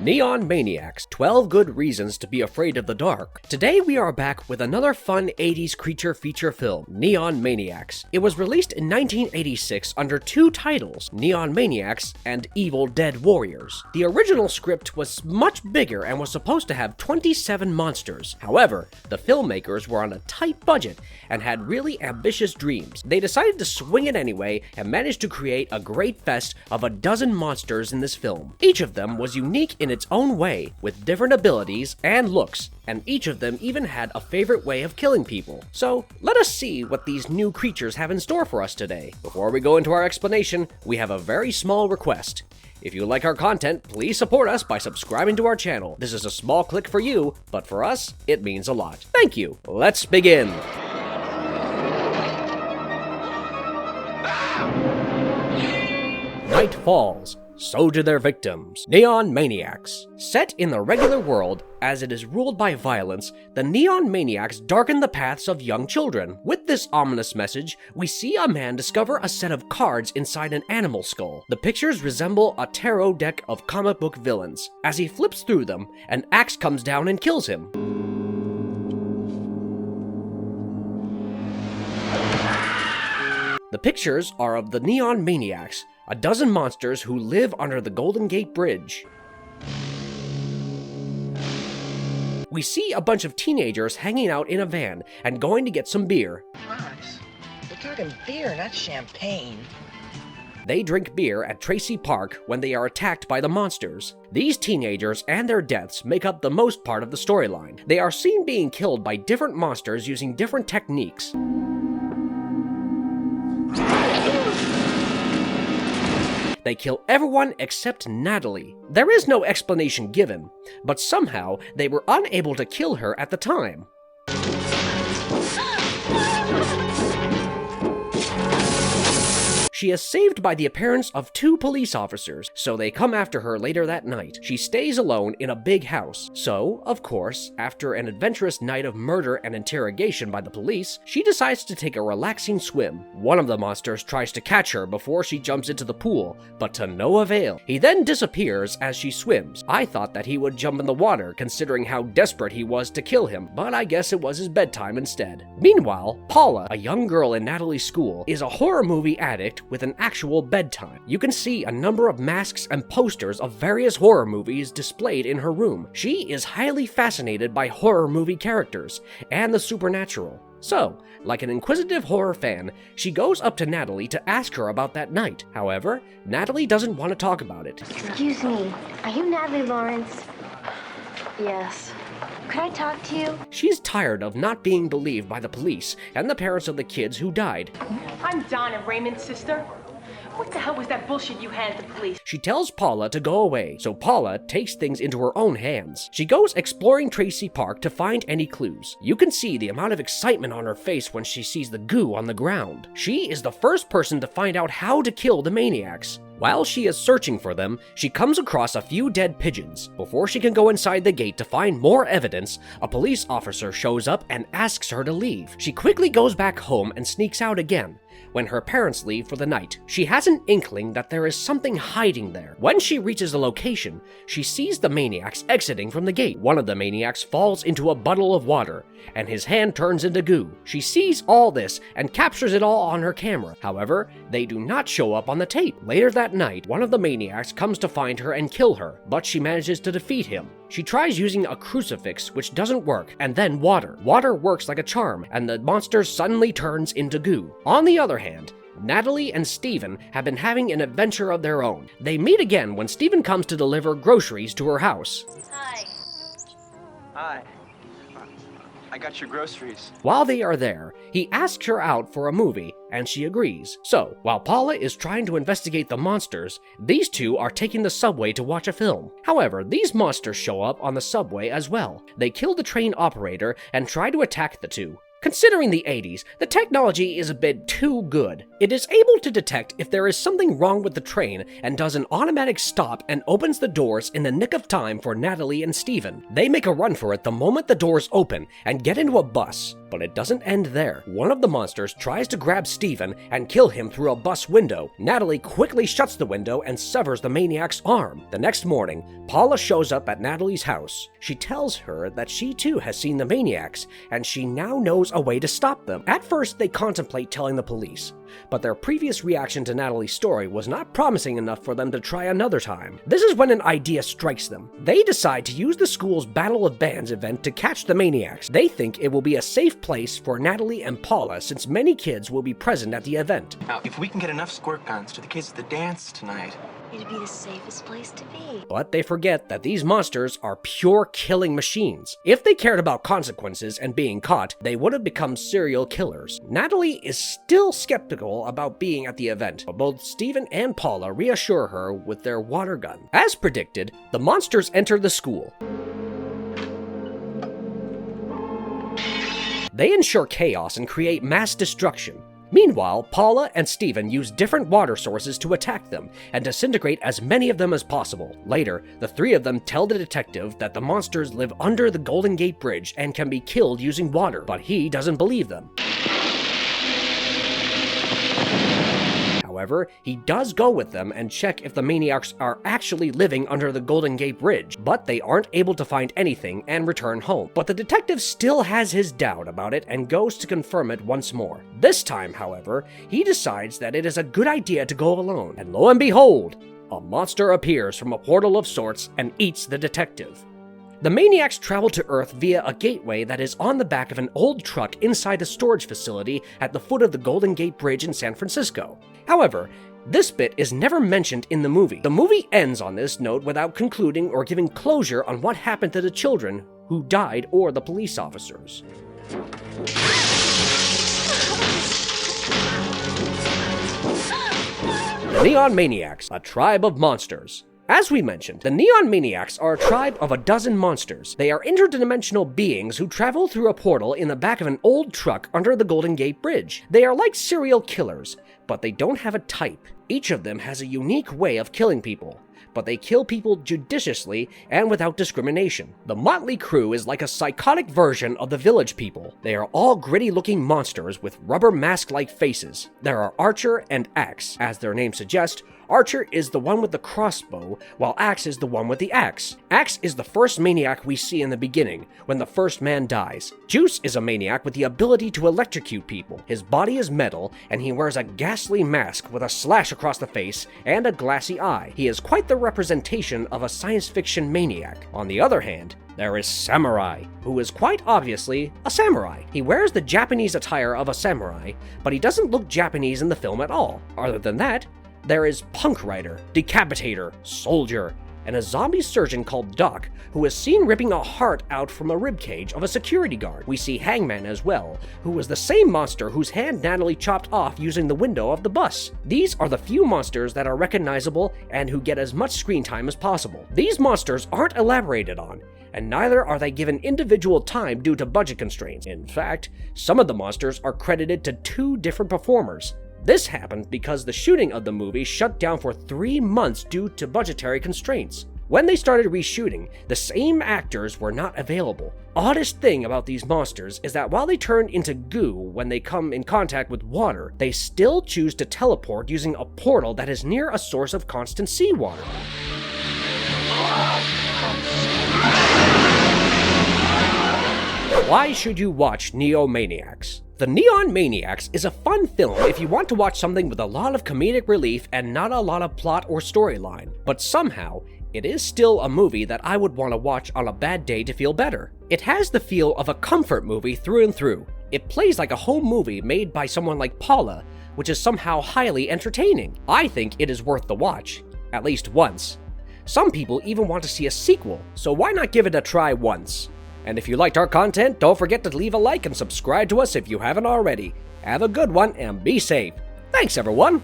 Neon Maniacs, 12 Good Reasons to Be Afraid of the Dark. Today we are back with another fun 80s creature feature film, Neon Maniacs. It was released in 1986 under two titles, Neon Maniacs and Evil Dead Warriors. The original script was much bigger and was supposed to have 27 monsters. However, the filmmakers were on a tight budget and had really ambitious dreams. They decided to swing it anyway and managed to create a great fest of a dozen monsters in this film. Each of them was unique in its own way, with different abilities and looks, and each of them even had a favorite way of killing people. So, let us see what these new creatures have in store for us today. Before we go into our explanation, we have a very small request. If you like our content, please support us by subscribing to our channel. This is a small click for you, but for us, it means a lot. Thank you. Let's begin. Night falls. So do their victims. Neon Maniacs. Set in the regular world, as it is ruled by violence, the Neon Maniacs darken the paths of young children. With this ominous message, we see a man discover a set of cards inside an animal skull. The pictures resemble a tarot deck of comic book villains. As he flips through them, an axe comes down and kills him. The pictures are of the Neon Maniacs, a dozen monsters who live under the Golden Gate Bridge. We see a bunch of teenagers hanging out in a van and going to get some beer. Nice. We're talking beer, not champagne. They drink beer at Tracy Park when they are attacked by the monsters. These teenagers and their deaths make up the most part of the storyline. They are seen being killed by different monsters using different techniques. They kill everyone except Natalie. There is no explanation given, but somehow they were unable to kill her at the time. She is saved by the appearance of two police officers, so they come after her later that night. She stays alone in a big house. So, of course, after an adventurous night of murder and interrogation by the police, she decides to take a relaxing swim. One of the monsters tries to catch her before she jumps into the pool, but to no avail. He then disappears as she swims. I thought that he would jump in the water, considering how desperate he was to kill him, but I guess it was his bedtime instead. Meanwhile, Paula, a young girl in Natalie's school, is a horror movie addict with an actual bedtime. You can see a number of masks and posters of various horror movies displayed in her room. She is highly fascinated by horror movie characters and the supernatural. So, like an inquisitive horror fan, she goes up to Natalie to ask her about that night. However, Natalie doesn't want to talk about it. Excuse me, are you Natalie Lawrence? Yes. Could I talk to you? She's tired of not being believed by the police and the parents of the kids who died. I'm Donna, Raymond's sister. What the hell was that bullshit you had at the police? She tells Paula to go away, so Paula takes things into her own hands. She goes exploring Tracy Park to find any clues. You can see the amount of excitement on her face when she sees the goo on the ground. She is the first person to find out how to kill the maniacs. While she is searching for them, she comes across a few dead pigeons. Before she can go inside the gate to find more evidence, a police officer shows up and asks her to leave. She quickly goes back home and sneaks out again. When her parents leave for the night, she has an inkling that there is something hiding there. When she reaches the location, she sees the maniacs exiting from the gate. One of the maniacs falls into a puddle of water, and his hand turns into goo. She sees all this and captures it all on her camera. However, they do not show up on the tape. Later that night, one of the maniacs comes to find her and kill her, but she manages to defeat him. She tries using a crucifix, which doesn't work, and then water. Water works like a charm, and the monster suddenly turns into goo. On the other hand, Natalie and Steven have been having an adventure of their own. They meet again when Steven comes to deliver groceries to her house. Hi. Hi. I got your groceries. While they are there, he asks her out for a movie, and she agrees. So, while Paula is trying to investigate the monsters, these two are taking the subway to watch a film. However, these monsters show up on the subway as well. They kill the train operator and try to attack the two. Considering the 80s, the technology is a bit too good. It is able to detect if there is something wrong with the train and does an automatic stop and opens the doors in the nick of time for Natalie and Steven. They make a run for it the moment the doors open and get into a bus. But it doesn't end there. One of the monsters tries to grab Steven and kill him through a bus window. Natalie quickly shuts the window and severs the maniac's arm. The next morning, Paula shows up at Natalie's house. She tells her that she too has seen the maniacs, and she now knows a way to stop them. At first, they contemplate telling the police, but their previous reaction to Natalie's story was not promising enough for them to try another time. This is when an idea strikes them. They decide to use the school's Battle of Bands event to catch the maniacs. They think it will be a safe place for Natalie and Paula since many kids will be present at the event. Now, if we can get enough squirt guns to the kids at the dance tonight... It'd be the safest place to be. But they forget that these monsters are pure killing machines. If they cared about consequences and being caught, they would have become serial killers. Natalie is still skeptical about being at the event, but both Steven and Paula reassure her with their water gun. As predicted, the monsters enter the school. They ensure chaos and create mass destruction. Meanwhile, Paula and Steven use different water sources to attack them and disintegrate as many of them as possible. Later, the three of them tell the detective that the monsters live under the Golden Gate Bridge and can be killed using water, but he doesn't believe them. However, he does go with them and check if the maniacs are actually living under the Golden Gate Bridge, but they aren't able to find anything and return home. But the detective still has his doubt about it and goes to confirm it once more. This time, however, he decides that it is a good idea to go alone, and lo and behold, a monster appears from a portal of sorts and eats the detective. The maniacs travel to Earth via a gateway that is on the back of an old truck inside a storage facility at the foot of the Golden Gate Bridge in San Francisco. However, this bit is never mentioned in the movie. The movie ends on this note without concluding or giving closure on what happened to the children who died or the police officers. The Neon Maniacs, a tribe of monsters. As we mentioned, the Neon Maniacs are a tribe of a dozen monsters. They are interdimensional beings who travel through a portal in the back of an old truck under the Golden Gate Bridge. They are like serial killers, but they don't have a type. Each of them has a unique way of killing people, but they kill people judiciously and without discrimination. The motley crew is like a psychotic version of the Village People. They are all gritty-looking monsters with rubber mask-like faces. There are Archer and Axe. As their names suggest, Archer is the one with the crossbow, while Axe is the one with the axe. Axe is the first maniac we see in the beginning, when the first man dies. Juice is a maniac with the ability to electrocute people. His body is metal, and he wears a ghastly mask with a slash across the face and a glassy eye. He is quite the representation of a science fiction maniac. On the other hand, there is Samurai, who is quite obviously a samurai. He wears the Japanese attire of a samurai, but he doesn't look Japanese in the film at all. Other than that, there is Punk Rider, Decapitator, Soldier, and a zombie surgeon called Doc, who is seen ripping a heart out from a ribcage of a security guard. We see Hangman as well, who is the same monster whose hand Natalie chopped off using the window of the bus. These are the few monsters that are recognizable and who get as much screen time as possible. These monsters aren't elaborated on, and neither are they given individual time due to budget constraints. In fact, some of the monsters are credited to 2 different performers. This happened because the shooting of the movie shut down for 3 months due to budgetary constraints. When they started reshooting, the same actors were not available. Oddest thing about these monsters is that while they turn into goo when they come in contact with water, they still choose to teleport using a portal that is near a source of constant seawater. Why should you watch Neo Maniacs? The Neon Maniacs is a fun film if you want to watch something with a lot of comedic relief and not a lot of plot or storyline, but somehow, it is still a movie that I would want to watch on a bad day to feel better. It has the feel of a comfort movie through and through. It plays like a home movie made by someone like Paula, which is somehow highly entertaining. I think it is worth the watch, at least once. Some people even want to see a sequel, so why not give it a try once? And if you liked our content, don't forget to leave a like and subscribe to us if you haven't already. Have a good one and be safe. Thanks, everyone!